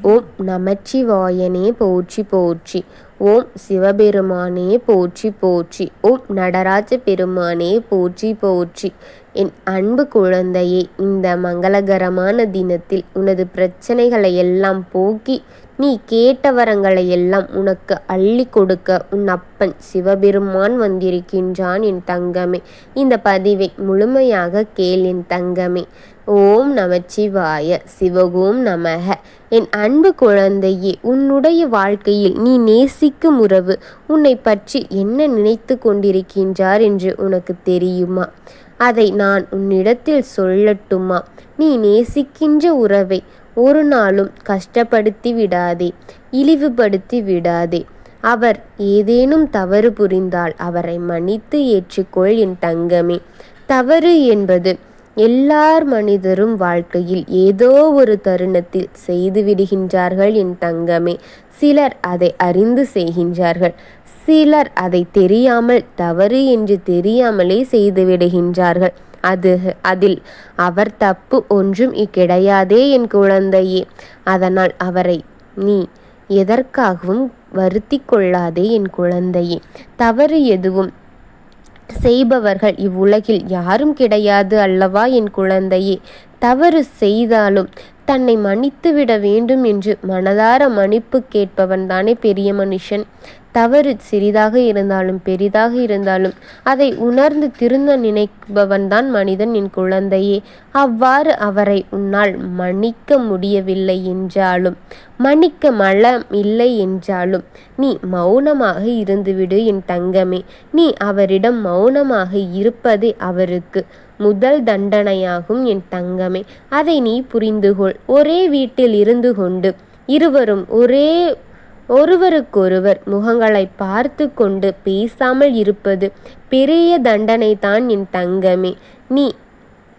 ஓம் நமச்சிவாயனே போற்றி போற்றி. ஓம் சிவபெருமானே போற்றி போற்றி. ஓம் நடராஜ பெருமானே போற்றி போற்றி. என் அன்பு குழந்தையே, இந்த மங்களகரமான தினத்தில் உனது பிரச்சனைகளை எல்லாம் போக்கி நீ கேட்ட வரங்களை எல்லாம் உனக்கு அள்ளி கொடுக்க உன் அப்பன் சிவபெருமான் வந்திருக்கின்றான் என் தங்கமே. இந்த பதிவை முழுமையாக கேள் என் தங்கமே. ஓம் நமச்சிவாய சிவகோம் நமக. என் அன்பு குழந்தையே, உன்னுடைய வாழ்க்கையில் நீ நேசிக்கும் உறவு உன்னை பற்றி என்ன நினைத்து கொண்டிருக்கின்றார் என்று உனக்கு தெரியுமா? அதை நான் உன்னிடத்தில் சொல்லட்டுமா? நீ நேசிக்கின்ற உறவை ஒரு நாளும் கஷ்டப்படுத்தி விடாதே, இழிவுபடுத்தி விடாதே. அவர் ஏதேனும் தவறு புரிந்தால் அவரை மன்னித்து ஏற்றுக்கொள் என் தங்கமே. தவறு என்பது எல்லார் மனிதரும் வாழ்க்கையில் ஏதோ ஒரு தருணத்தில் செய்து விடுகின்றார்கள் என் தங்கமே. சிலர் அதை அறிந்து செய்கின்றார்கள், சிலர் அதை தெரியாமல் தவறு என்று தெரியாமலே செய்து விடுகின்றார்கள். அதில் அவர் தப்பு ஒன்றும் கிடையாதே என் குழந்தையே. அதனால் அவரை நீ எதற்காகவும் வருத்தி கொள்ளாதே என் குழந்தையே. தவறு எதுவும் செய்பவர்கள் இவ்வுலகில் யாரும் கிடையாது அல்லவா என் குழந்தையே. தவறு செய்தாலும் தன்னை மன்னித்து விட வேண்டும் என்று மனதார மன்னிப்பு கேட்பவன் தானே பெரிய மனுஷன். தவறு சிறிதாக இருந்தாலும் பெரிதாக இருந்தாலும் அதை உணர்ந்து திருந்த நினைப்பவன் தான் மனிதன் என் குழந்தையே. அவ்வாறு அவரை உன்னால் மன்னிக்க முடியவில்லை என்றாலும், மன்னிக்க மனம் இல்லை என்றாலும் நீ மௌனமாக இருந்துவிடு என் தங்கமே. நீ அவரிடம் மௌனமாக இருப்பதே அவருக்கு முதல் தண்டனையாகும் என் தங்கமே. அதை நீ புரிந்துகொள். ஒரே வீட்டில் இருந்து கொண்டு இருவரும் ஒருவருக்கொருவர் முகங்களை பார்த்து கொண்டு பேசாமல் இருப்பது பெரிய தண்டனை தான் என் தங்கமே. நீ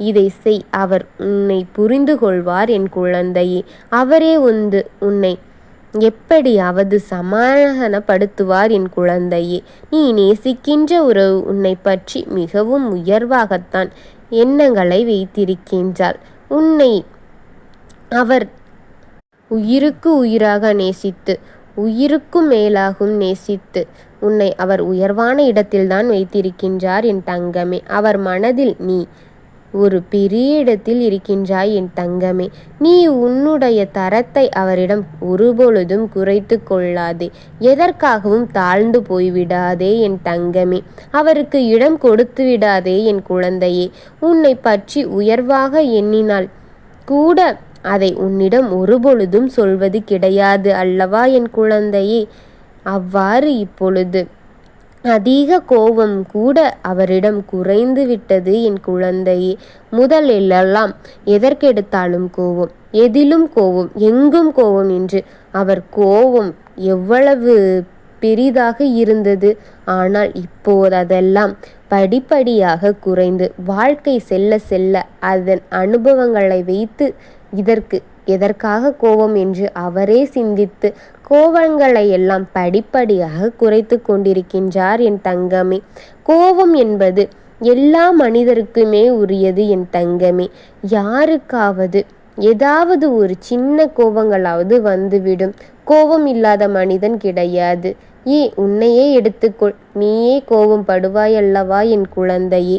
இதை செய், அவர் உன்னை புரிந்து கொள்வார் என் குழந்தையே. அவரே உன்னை எப்படியாவது சமாதானப்படுத்துவார் என் குழந்தையே. நீ நேசிக்கின்ற உறவு உன்னை பற்றி மிகவும் உயர்வாகத்தான் எண்ணங்களை வைத்திருக்கின்றார். உன்னை அவர் உயிருக்கு உயிராக நேசித்து, உயிருக்கும் மேலாகும் நேசித்து உன்னை அவர் உயர்வான இடத்தில்தான் வைத்திருக்கின்றார் என் தங்கமே. அவர் மனதில் நீ ஒரு பெரிய இடத்தில் இருக்கின்றாய் என் தங்கமே. நீ உன்னுடைய தரத்தை அவரிடம் ஒருபொழுதும் குறைத்து கொள்ளாதே. எதற்காகவும் தாழ்ந்து போய்விடாதே என் தங்கமே. அவருக்கு இடம் கொடுத்து விடாதே என் குழந்தையே. உன்னை பற்றி உயர்வாக எண்ணினால் கூட அதை உன்னிடம் ஒருபொழுதும் சொல்வது கிடையாது அல்லவா என் குழந்தையே. அவ்வாறு இப்பொழுது அதிக கோபம் கூட அவரிடம் குறைந்து விட்டது என் குழந்தையே. முதலெல்லாம் எதற்கெடுத்தாலும் கோபம், எதிலும் கோபம், எங்கும் கோபம் என்று அவர் கோபம் எவ்வளவு பெரிதாக இருந்தது. ஆனால் இப்போது அதெல்லாம் படிப்படியாக குறைந்து வாழ்க்கை செல்ல செல்ல அதன் அனுபவங்களை வைத்து இதற்கு எதற்காக கோபம் என்று அவரே சிந்தித்து கோபங்களை எல்லாம் படிப்படியாக குறைத்து கொண்டிருக்கின்றார் என் தங்கமே. கோபம் என்பது எல்லா மனிதருக்குமே உரியது என் தங்கமே. யாருக்காவது ஏதாவது ஒரு சின்ன கோபங்களாவது வந்துவிடும். கோபம் இல்லாத மனிதன் கிடையாது. உன்னையே எடுத்துக்கொள். நீயே கோபம் படுவாயல்லவா என் குழந்தையே.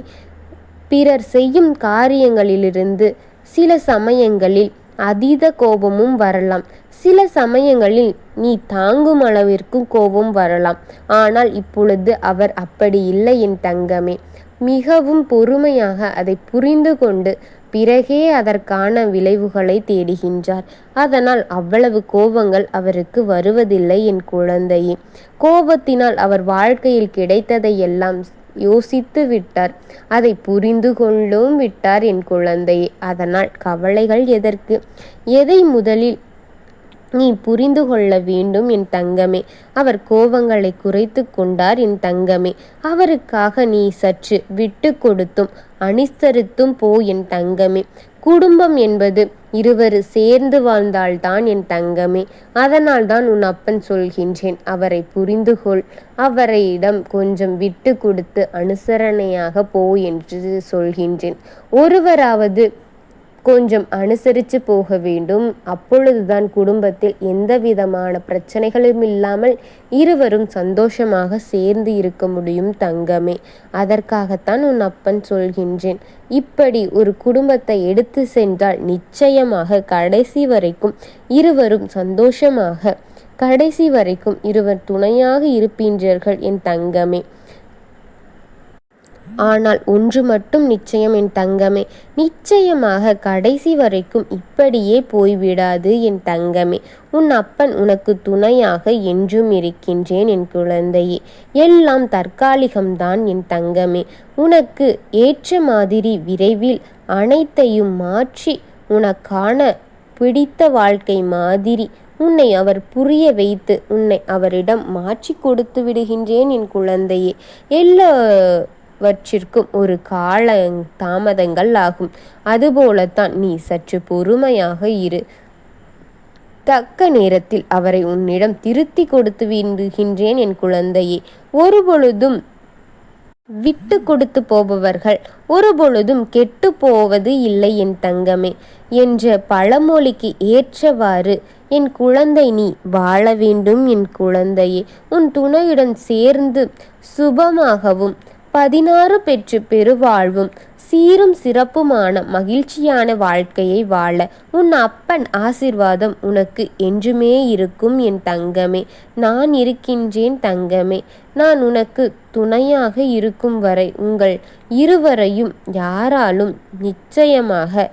பிறர் செய்யும் காரியங்களிலிருந்து சில சமயங்களில் அதீத கோபமும் வரலாம். சில சமயங்களில் நீ தாங்கும் அளவிற்கும் கோபம் வரலாம். ஆனால் இப்பொழுது அவர் அப்படி இல்லை என் தங்கமே. மிகவும் பொறுமையாக அதை புரிந்து கொண்டு பிறகே அதற்கான விளைவுகளை தேடுகின்றார். அதனால் அவ்வளவு கோபங்கள் அவருக்கு வருவதில்லை என் குழந்தையே. கோபத்தினால் அவர் வாழ்க்கையில் கிடைத்ததை எல்லாம் யோசித்து விட்டார். அதை புரிந்து கொண்டும் விட்டார் என் குழந்தையே. அதனால் கவலைகள் எதற்கு? எதை முதலில் நீ புரிந்து கொள்ள வேண்டும் என் தங்கமே. அவர் கோபங்களை குறைத்து கொண்டார் என் தங்கமே. அவருக்காக நீ சற்று விட்டு கொடுத்தும் அனுசரித்தும் போ என் தங்கமே. குடும்பம் என்பது இருவர் சேர்ந்து வாழ்ந்தால்தான் என் தங்கமே. அதனால் தான் உன் அப்பன் சொல்கின்றேன், அவரை புரிந்து கொள். அவரிடம் கொஞ்சம் விட்டு கொடுத்து அனுசரணையாக போ என்று சொல்கின்றேன். ஒருவராவது கொஞ்சம் அனுசரித்து போக வேண்டும். அப்பொழுதுதான் குடும்பத்தில் எந்தவிதமான பிரச்சனைகளும் இல்லாமல் இருவரும் சந்தோஷமாக சேர்ந்து இருக்க முடியும் தங்கமே. அதற்காகத்தான் உன் அப்பன் சொல்கின்றேன். இப்படி ஒரு குடும்பத்தை எடுத்து சென்றால் நிச்சயமாக கடைசி வரைக்கும் இருவரும் சந்தோஷமாக, கடைசி வரைக்கும் இருவர் துணையாக இருப்பீர்கள் என் தங்கமே. ஆனால் ஒன்று மட்டும் நிச்சயம் என் தங்கமே, நிச்சயமாக கடைசி வரைக்கும் இப்படியே போய்விடாது என் தங்கமே. உன் அப்பன் உனக்கு துணையாக என்றும் இருக்கின்றேன் என் குழந்தையே. எல்லாம் தற்காலிகம்தான் என் தங்கமே. உனக்கு ஏற்ற மாதிரி விரைவில் அனைத்தையும் மாற்றி உனக்கான பிடித்த வாழ்க்கை மாதிரி உன்னை அவர் புரிய வைத்து உன்னை அவரிடம் மாற்றி கொடுத்து விடுகின்றேன் என் குழந்தையே. எல்லாவற்றிற்கும் ஒரு கால தாமதங்கள் ஆகும். அதுபோலத்தான் நீ சற்று பொறுமையாக இரு. தக்க நேரத்தில் அவரை உன்னிடம் திருத்தி கொடுத்து விடுகின்றேன் என் குழந்தையே. ஒருபொழுதும் விட்டு கொடுத்து போபவர்கள் ஒருபொழுதும் கெட்டு போவது இல்லை என் தங்கமே என்ற பழமொழிக்கு ஏற்றவாறு என் குழந்தை நீ வாழ வேண்டும் என் குழந்தையே. உன் துணையுடன் சேர்ந்து சுபமாகவும் 16 பெற்று பெருவாழ்வும் சீரும் சிறப்புமான மகிழ்ச்சியான வாழ்க்கையை வாழ உன் அப்பன் ஆசிர்வாதம் உனக்கு என்றுமே இருக்கும் என் தங்கமே. நான் இருக்கின்றேன் தங்கமே. நான் உனக்கு துணையாக இருக்கும் வரை உங்கள் இருவரையும் யாராலும் நிச்சயமாக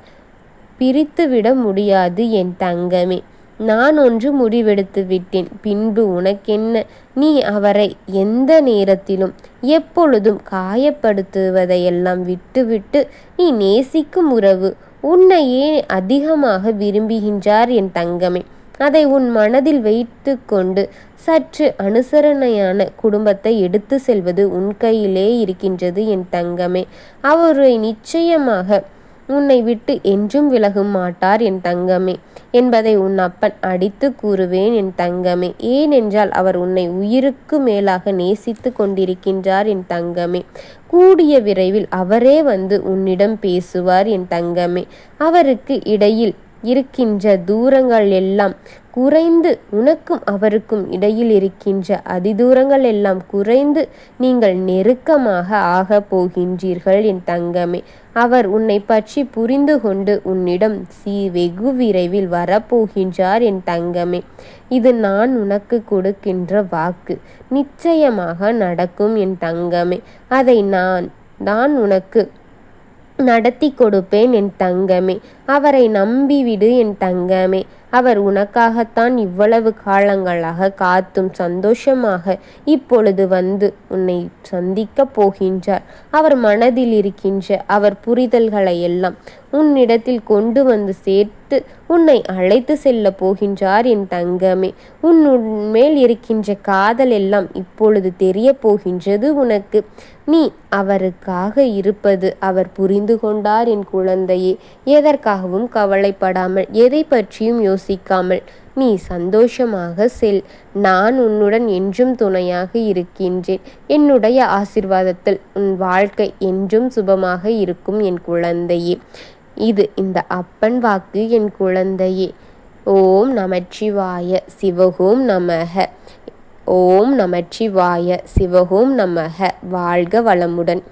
பிரித்துவிட முடியாது என் தங்கமே. நான் ஒன்று முடிவெடுத்து விட்டேன். பின்பு உனக்கென்ன? நீ அவரை எந்த நேரத்திலும் எப்பொழுதும் காயப்படுத்துவதையெல்லாம் விட்டுவிட்டு நீ நேசிக்கும் உறவு உன்னையே அதிகமாக விரும்புகின்றார் என் தங்கமே. அதை உன் மனதில் வைத்து கொண்டு சற்று அனுசரணையான குடும்பத்தை எடுத்து செல்வது உன் கையிலே இருக்கின்றது என் தங்கமே. அவரை நிச்சயமாக உன்னை விட்டு என்றும் விலக மாட்டார் என் தங்கமே என்பதை உன் அப்பன் அடித்து கூறுவேன் என் தங்கமே. ஏனென்றால் அவர் உன்னை உயிருக்கு மேலாக நேசித்து கொண்டிருக்கின்றார் என் தங்கமே. கூடிய விரைவில் அவரே வந்து உன்னிடம் பேசுவார் என் தங்கமே. அவருக்கு இடையில் இருக்கின்ற தூரங்கள் எல்லாம் குறைந்து உனக்கும் அவருக்கும் இடையில் இருக்கின்ற அதிதூரங்கள் எல்லாம் குறைந்து நீங்கள் நெருக்கமாக ஆக போகின்றீர்கள் என் தங்கமே. அவர் உன்னை பற்றி புரிந்து கொண்டு உன்னிடம் வெகு விரைவில் வரப்போகின்றார் என் தங்கமே. இது நான் உனக்கு கொடுக்கின்ற வாக்கு. நிச்சயமாக நடக்கும் என் தங்கமே. அதை நான் உனக்கு நடத்தி கொடுப்பேன் என் தங்கமே. அவரை நம்பிவிடு என் தங்கமே. அவர் உனக்காகத்தான் இவ்வளவு காலங்களாக காத்தும் சந்தோஷமாக இப்பொழுது வந்து உன்னை சந்திக்கப் போகின்றார். அவர் மனதில் இருக்கின்ற அவர் புரிதல்களை எல்லாம் உன்னிடத்தில் கொண்டு வந்து சேர்த்து உன்னை அழைத்து செல்ல போகின்றார் என் தங்கமே. உன் மேல் இருக்கின்ற காதல் எல்லாம் இப்பொழுது தெரிய போகின்றது உனக்கு. நீ அவருக்காக இருப்பது அவர் புரிந்து கொண்டார் என் குழந்தையே. எதற்காகவும் கவலைப்படாமல் எதை பற்றியும் யோசிக்காமல் நீ சந்தோஷமாக செல். நான் உன்னுடன் என்றும் துணையாக இருக்கின்றேன். என்னுடைய ஆசிர்வாதத்தில் உன் வாழ்க்கை என்றும் சுபமாக இருக்கும் என் குழந்தையே. இது இந்த அப்பன் வாக்கு என் குழந்தையே. ஓம் நமச்சிவாய சிவகோம் நமக. ஓம் நமச்சிவாய சிவகோம் நமக. வாழ்க வளமுடன்.